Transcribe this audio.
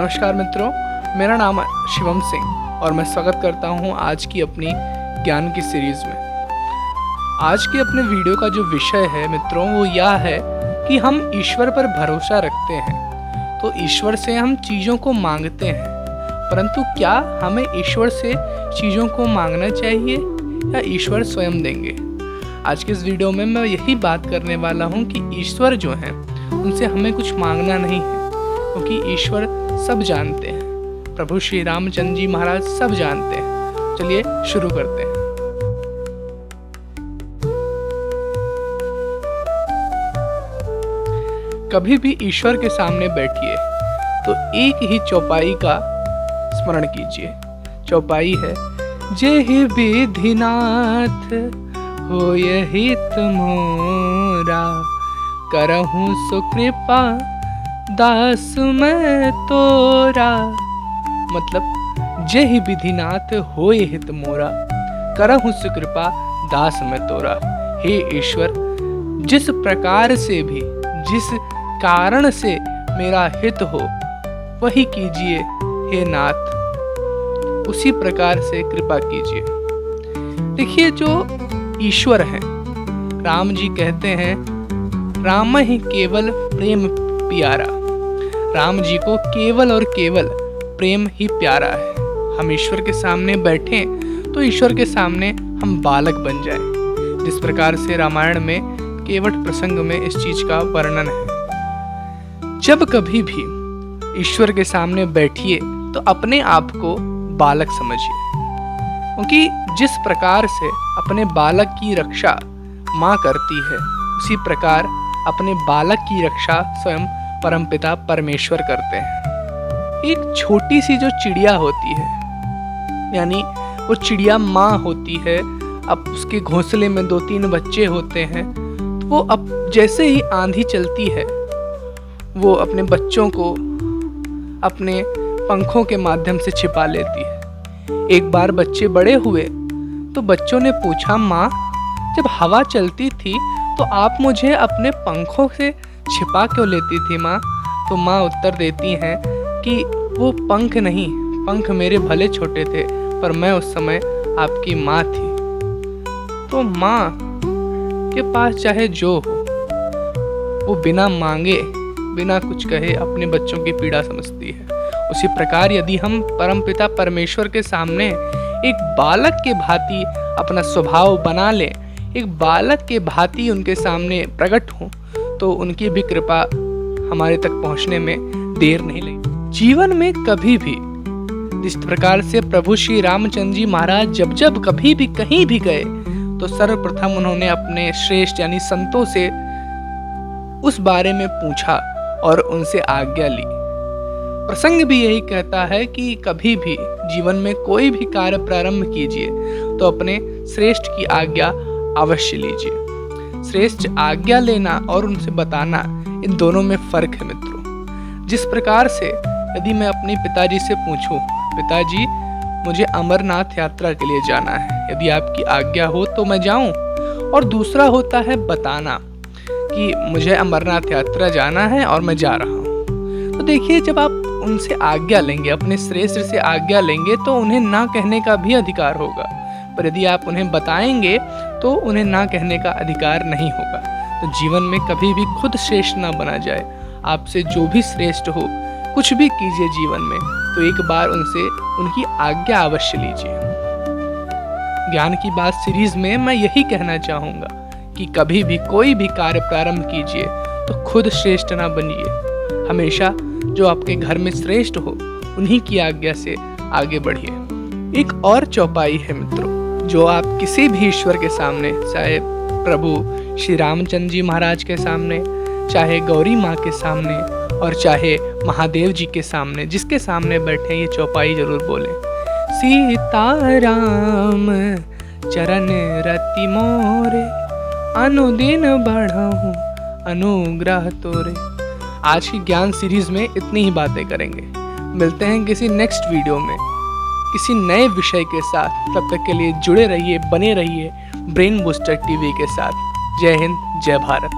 नमस्कार मित्रों, मेरा नाम है शिवम सिंह और मैं स्वागत करता हूं आज की अपनी ज्ञान की सीरीज़ में। आज के अपने वीडियो का जो विषय है मित्रों वो यह है कि हम ईश्वर पर भरोसा रखते हैं तो ईश्वर से हम चीज़ों को मांगते हैं, परंतु क्या हमें ईश्वर से चीज़ों को मांगना चाहिए या ईश्वर स्वयं देंगे। आज के इस वीडियो में मैं यही बात करने वाला हूँ कि ईश्वर जो हैं उनसे हमें कुछ मांगना नहीं है, क्योंकि ईश्वर सब जानते हैं। प्रभु श्री रामचंद्र जी महाराज सब जानते हैं। चलिए शुरू करते हैं। कभी भी ईश्वर के सामने बैठिए तो एक ही चौपाई का स्मरण कीजिए। चौपाई है, जेहि विधिनाथ होय हित मोरा, करहूँ सुकृपा दास मैं तोरा। मतलब जेहि विधिनाथ होय हित मोरा, करहूँ सुकृपा दास मैं तोरा। हे ईश्वर, जिस प्रकार से भी जिस कारण से मेरा हित हो वही कीजिए हे नाथ, उसी प्रकार से कृपा कीजिए। देखिए, जो ईश्वर हैं, राम जी कहते हैं, राम ही केवल प्रेम प्यारा। राम जी को केवल और केवल प्रेम ही प्यारा है। हम ईश्वर के सामने बैठें तो ईश्वर के सामने हम बालक बन जाएं। जिस प्रकार से रामायण में केवट प्रसंग में इस चीज का वर्णन है। जब कभी भी ईश्वर के सामने बैठिए तो अपने आप को बालक समझिए, क्योंकि जिस प्रकार से अपने बालक की रक्षा माँ करती है उसी प्रकार अपने बालक की रक्षा स्वयं परमपिता परमेश्वर करते हैं। एक छोटी सी जो चिड़िया होती है, यानी वो चिड़िया माँ होती है, अब उसके घोंसले में 2-3 बच्चे होते हैं, तो वो अब जैसे ही आंधी चलती है वो अपने बच्चों को अपने पंखों के माध्यम से छिपा लेती है। एक बार बच्चे बड़े हुए तो बच्चों ने पूछा, माँ जब हवा चलती थी तो आप मुझे अपने पंखों से छिपा क्यों लेती थी माँ। तो माँ उत्तर देती हैं कि वो पंख नहीं, पंख मेरे भले छोटे थे पर मैं उस समय आपकी माँ थी। तो माँ के पास चाहे जो हो, वो बिना मांगे बिना कुछ कहे अपने बच्चों की पीड़ा समझती है। उसी प्रकार यदि हम परमपिता परमेश्वर के सामने एक बालक के भांति अपना स्वभाव बना लें, एक बालक के भांति उनके सामने प्रकट हों, तो उनकी भी कृपा हमारे तक पहुंचने में देर नहीं लगी। जीवन में कभी भी जिस प्रकार से प्रभु श्री रामचंद्र जी महाराज जब जब कभी भी कहीं भी गए तो सर्वप्रथम उन्होंने अपने श्रेष्ठ यानी संतों से उस बारे में पूछा और उनसे आज्ञा ली। प्रसंग भी यही कहता है कि कभी भी जीवन में कोई भी कार्य प्रारंभ कीजिए तो अपने श्रेष्ठ की आज्ञा अवश्य लीजिए। श्रेष्ठ आज्ञा लेना और उनसे बताना, इन दोनों में फर्क है मित्रों। जिस प्रकार से यदि मैं अपने पिताजी से पूछूं, पिताजी मुझे अमरनाथ यात्रा के लिए जाना है, यदि आपकी आज्ञा हो तो मैं जाऊं, और दूसरा होता है बताना कि मुझे अमरनाथ यात्रा जाना है और मैं जा रहा हूं। तो देखिए, जब आप उनसे आज्ञा लेंगे, अपने श्रेष्ठ से आज्ञा लेंगे, तो उन्हें ना कहने का भी अधिकार होगा, पर यदि आप उन्हें बताएंगे तो उन्हें ना कहने का अधिकार नहीं होगा। तो जीवन में कभी भी खुद श्रेष्ठ ना बना जाए। आपसे जो भी श्रेष्ठ हो, कुछ भी कीजिए जीवन में, तो एक बार उनसे उनकी आज्ञा अवश्य लीजिए। ज्ञान की बात सीरीज में मैं यही कहना चाहूँगा कि कभी भी कोई भी कार्य प्रारंभ कीजिए तो खुद श्रेष्ठ ना बनिए। हमेशा जो आपके घर में श्रेष्ठ हो उन्हीं की आज्ञा से आगे बढ़िए। एक और चौपाई है मित्रों, जो आप किसी भी ईश्वर के सामने, चाहे प्रभु श्री रामचंद्र जी महाराज के सामने, चाहे गौरी माँ के सामने और चाहे महादेव जी के सामने, जिसके सामने बैठे ये चौपाई जरूर बोलें। सीताराम चरण रति मोरे, अनुदिन बढ़हूँ अनुग्रह तोरे। आज की ज्ञान सीरीज में इतनी ही बातें करेंगे। मिलते हैं किसी नेक्स्ट वीडियो में किसी नए विषय के साथ। तब तक के लिए जुड़े रहिए, बने रहिए ब्रेन बूस्टर टीवी के साथ। जय हिंद, जय भारत।